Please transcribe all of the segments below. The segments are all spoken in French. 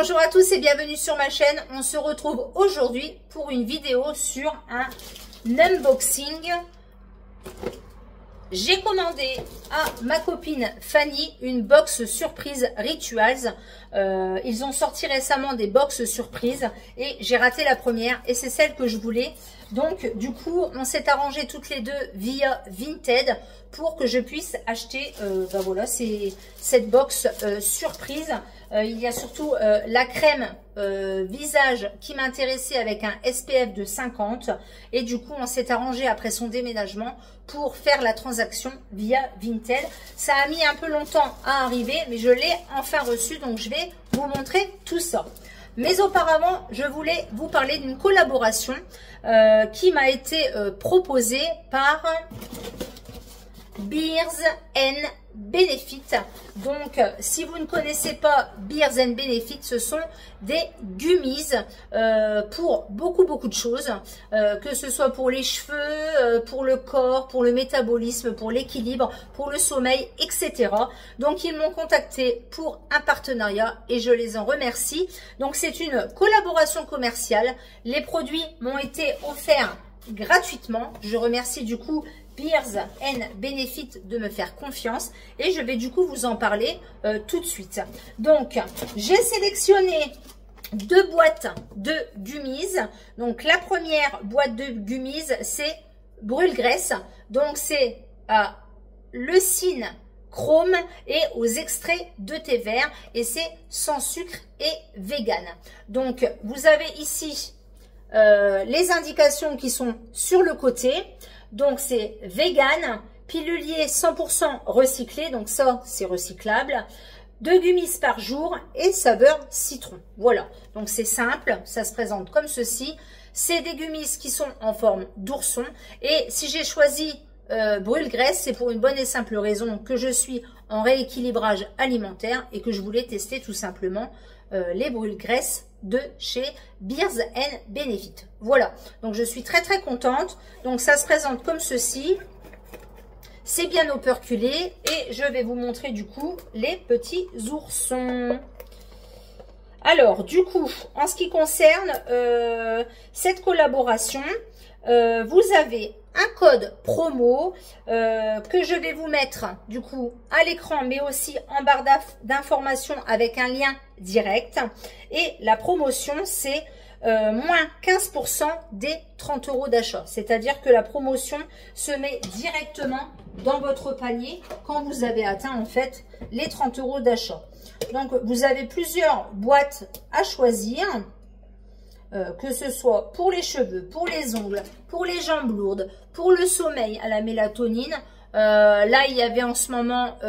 Bonjour à tous et bienvenue sur ma chaîne. On se retrouve aujourd'hui pour une vidéo sur un unboxing. J'ai commandé à ma copine Fanny une box surprise Rituals. Ils ont sorti récemment des box surprises et j'ai raté la première et c'est celle que je voulais. Donc du coup on s'est arrangé toutes les deux via Vinted pour que je puisse acheter voilà, c'est cette box surprise. Il y a surtout la crème visage qui m'intéressait avec un SPF de 50 et du coup on s'est arrangé après son déménagement pour faire la transaction via Vinted. Ça a mis un peu longtemps à arriver mais je l'ai enfin reçu, donc je vais vous montrer tout ça. Mais auparavant, je voulais vous parler d'une collaboration qui m'a été proposée par Beers and Benefit. Donc si vous ne connaissez pas Beers and Benefit, ce sont des gummies pour beaucoup de choses, que ce soit pour les cheveux, pour le corps, pour le métabolisme, pour l'équilibre, pour le sommeil, etc. Donc ils m'ont contacté pour un partenariat et je les en remercie. Donc c'est une collaboration commerciale. Les produits m'ont été offerts gratuitement. Je remercie du coup Beers and Benefit de me faire confiance et je vais du coup vous en parler tout de suite. Donc j'ai sélectionné deux boîtes de gummies. Donc la première boîte de gummies c'est brûle-graisse, donc c'est leucine chrome et aux extraits de thé vert et c'est sans sucre et vegan. Donc vous avez ici les indications qui sont sur le côté. Donc c'est vegan, pilulier 100% recyclé, donc ça c'est recyclable, 2 gummies par jour et saveur citron. Voilà, donc c'est simple, ça se présente comme ceci. C'est des gummies qui sont en forme d'ourson et si j'ai choisi brûle-graisse, c'est pour une bonne et simple raison que je suis en rééquilibrage alimentaire et que je voulais tester tout simplement les brûle-graisse de chez Beers and Benefit. Voilà, donc je suis très contente. Donc ça se présente comme ceci. C'est bien operculé et je vais vous montrer du coup les petits oursons. Alors du coup, en ce qui concerne cette collaboration, vous avez un code promo que je vais vous mettre du coup à l'écran mais aussi en barre d'informations avec un lien direct et la promotion c'est moins 15% des 30 € d'achat, c'est à dire que la promotion se met directement dans votre panier quand vous avez atteint en fait les 30 € d'achat. Donc vous avez plusieurs boîtes à choisir, que ce soit pour les cheveux, pour les ongles, pour les jambes lourdes, pour le sommeil à la mélatonine. Là, il y avait en ce moment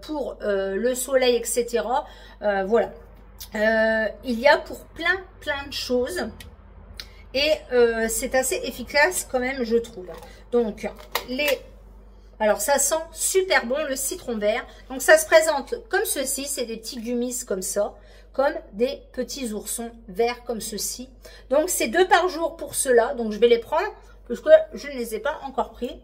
pour le soleil, etc. Voilà. Il y a pour plein de choses. Et c'est assez efficace quand même, je trouve. Donc, alors, ça sent super bon, le citron vert. Donc, ça se présente comme ceci. C'est des petits gummies comme ça, comme des petits oursons verts comme ceci. Donc, c'est 2 par jour pour cela. Donc, je vais les prendre parce que je ne les ai pas encore pris.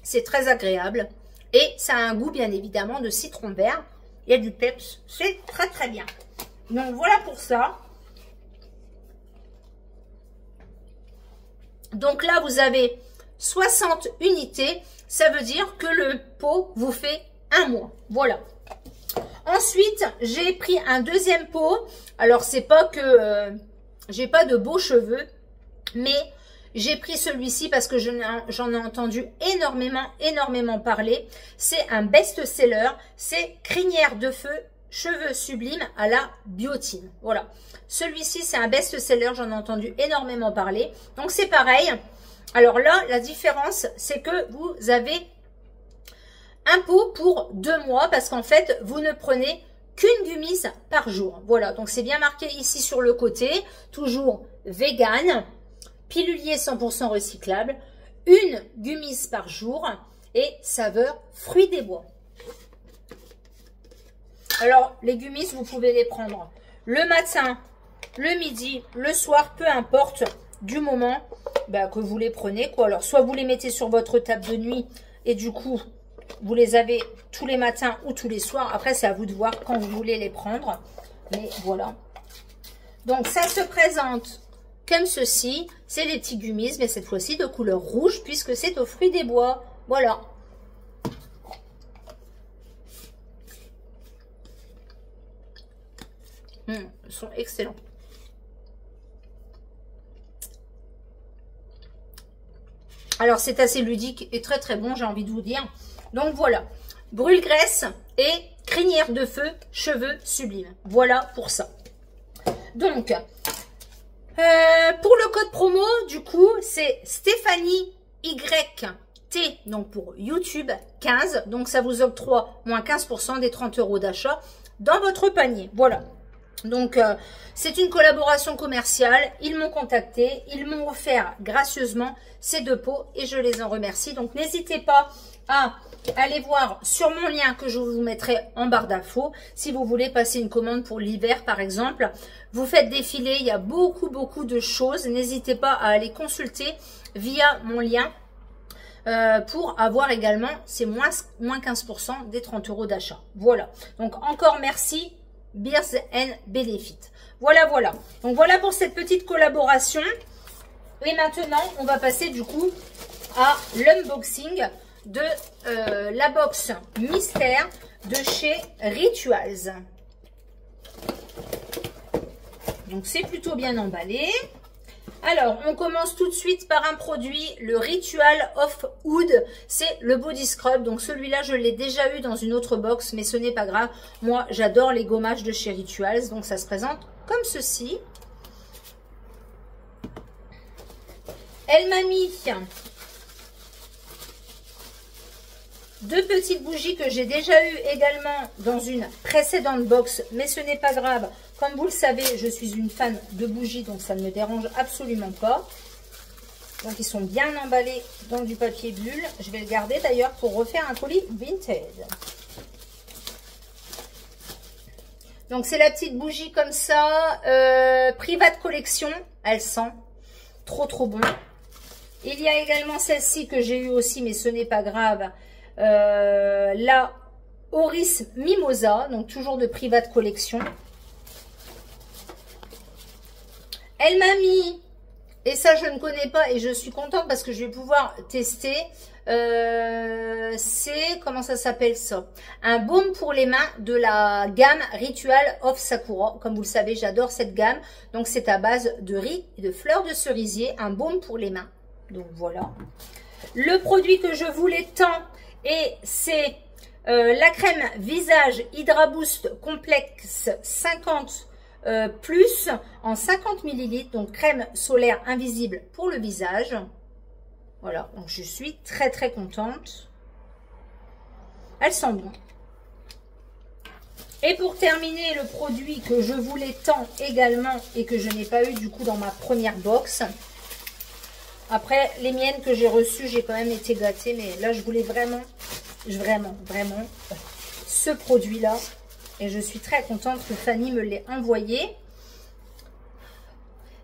C'est très agréable. Et ça a un goût, bien évidemment, de citron vert. Il y a du peps. C'est très bien. Donc, voilà pour ça. Donc là, vous avez 60 unités. Ça veut dire que le pot vous fait 1 mois. Voilà. Ensuite, j'ai pris un deuxième pot. Alors, c'est pas que j'ai pas de beaux cheveux, mais j'ai pris celui-ci parce que j'en ai entendu énormément parler. C'est un best-seller. C'est crinière de feu, cheveux sublimes à la biotine. Voilà. Celui-ci, c'est un best-seller. J'en ai entendu énormément parler. Donc, c'est pareil. Alors là, la différence, c'est que vous avez un pot pour 2 mois parce qu'en fait, vous ne prenez qu'une gummies par jour. Voilà, donc c'est bien marqué ici sur le côté, toujours vegan, pilulier 100% recyclable, une gummies par jour et saveur fruits des bois. Alors, les gummies, vous pouvez les prendre le matin, le midi, le soir, peu importe, du moment que vous les prenez, quoi. Alors, soit vous les mettez sur votre table de nuit et du coup, vous les avez tous les matins ou tous les soirs. Après, c'est à vous de voir quand vous voulez les prendre. Mais voilà. Donc, ça se présente comme ceci. C'est les petits gummies, mais cette fois-ci de couleur rouge, puisque c'est aux fruits des bois. Voilà. Ils sont excellents. Alors, c'est assez ludique et très très bon, j'ai envie de vous dire. Donc, voilà. Brûle-graisse et crinière de feu, cheveux sublimes. Voilà pour ça. Donc, pour le code promo, du coup, c'est Stéphanie YT, donc pour YouTube, 15. Donc, ça vous octroie moins 15% des 30 € d'achat dans votre panier. Voilà. Donc, c'est une collaboration commerciale. Ils m'ont contacté. Ils m'ont offert gracieusement ces 2 pots et je les en remercie. Donc, n'hésitez pas à aller voir sur mon lien que je vous mettrai en barre d'infos. Si vous voulez passer une commande pour l'hiver, par exemple, vous faites défiler. Il y a beaucoup de choses. N'hésitez pas à aller consulter via mon lien pour avoir également ces moins 15% des 30 € d'achat. Voilà. Donc, encore merci. Beers & Benefit. Voilà. Donc, voilà pour cette petite collaboration. Et maintenant, on va passer du coup à l'unboxing de la box mystère de chez Rituals. Donc, c'est plutôt bien emballé. Alors, on commence tout de suite par un produit, le Ritual of Oud. C'est le body scrub. Donc, celui-là, je l'ai déjà eu dans une autre box, mais ce n'est pas grave. Moi, j'adore les gommages de chez Rituals. Donc, ça se présente comme ceci. Elle m'a mis 2 petites bougies que j'ai déjà eues également dans une précédente box, mais ce n'est pas grave. Comme vous le savez, je suis une fan de bougies, donc ça ne me dérange absolument pas. Donc, ils sont bien emballés dans du papier bulle. Je vais le garder d'ailleurs pour refaire un colis vintage. Donc, c'est la petite bougie comme ça. Private Collection. Elle sent trop bon. Il y a également celle-ci que j'ai eue aussi, mais ce n'est pas grave. La Oris Mimosa. Donc, toujours de Private Collection. Elle m'a mis, et ça je ne connais pas et je suis contente parce que je vais pouvoir tester, c'est, comment ça s'appelle ça? Un baume pour les mains de la gamme Ritual of Sakura. Comme vous le savez, j'adore cette gamme. Donc c'est à base de riz et de fleurs de cerisier, un baume pour les mains. Donc voilà. Le produit que je voulais tant, et c'est la crème visage Hydra Boost Complexe 50 plus en 50 ml, donc crème solaire invisible pour le visage. Voilà, donc je suis très contente. Elle sent bon. Et pour terminer, le produit que je voulais tant également et que je n'ai pas eu du coup dans ma première box. Après, les miennes que j'ai reçues, j'ai quand même été gâtée, mais là je voulais vraiment ce produit-là. Et je suis très contente que Fanny me l'ait envoyé.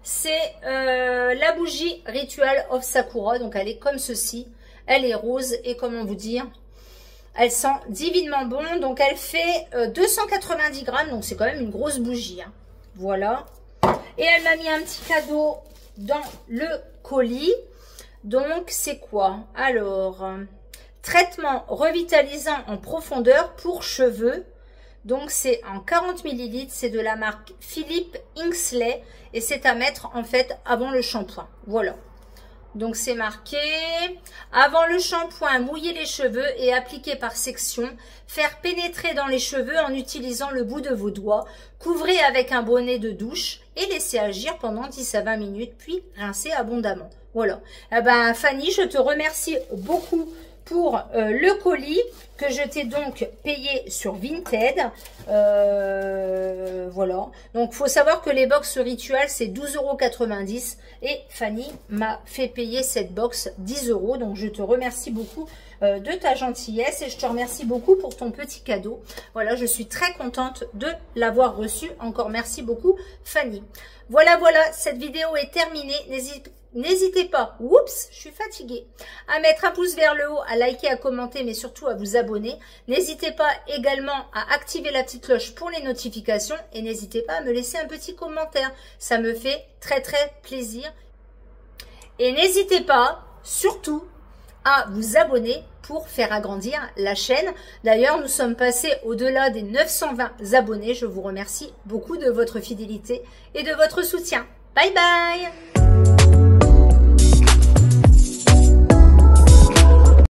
C'est la bougie Ritual of Sakura. Donc, elle est comme ceci. Elle est rose. Et comment vous dire, elle sent divinement bon. Donc, elle fait 290 grammes. Donc, c'est quand même une grosse bougie. Hein. Voilà. Et elle m'a mis un petit cadeau dans le colis. Donc, c'est quoi? Alors, traitement revitalisant en profondeur pour cheveux. Donc, c'est en 40 ml, c'est de la marque Philippe Inksley et c'est à mettre en fait avant le shampoing. Voilà. Donc, c'est marqué avant le shampoing, mouillez les cheveux et appliquez par section. Faire pénétrer dans les cheveux en utilisant le bout de vos doigts. Couvrez avec un bonnet de douche et laissez agir pendant 10 à 20 minutes, puis rincez abondamment. Voilà. Eh ben, Fanny, je te remercie beaucoup pour le colis que je t'ai donc payé sur Vinted. Voilà. Donc, il faut savoir que les box Ritual, c'est 12,90 € et Fanny m'a fait payer cette box 10 €. Donc, je te remercie beaucoup de ta gentillesse et je te remercie beaucoup pour ton petit cadeau. Voilà, je suis très contente de l'avoir reçu. Encore merci beaucoup, Fanny. Voilà, cette vidéo est terminée. N'hésite n'hésitez pas, oups, je suis fatiguée, à mettre un pouce vers le haut, à liker, à commenter, mais surtout à vous abonner. N'hésitez pas également à activer la petite cloche pour les notifications et n'hésitez pas à me laisser un petit commentaire. Ça me fait très très plaisir. Et n'hésitez pas, surtout, à vous abonner pour faire agrandir la chaîne. D'ailleurs, nous sommes passés au-delà des 920 abonnés. Je vous remercie beaucoup de votre fidélité et de votre soutien. Bye bye!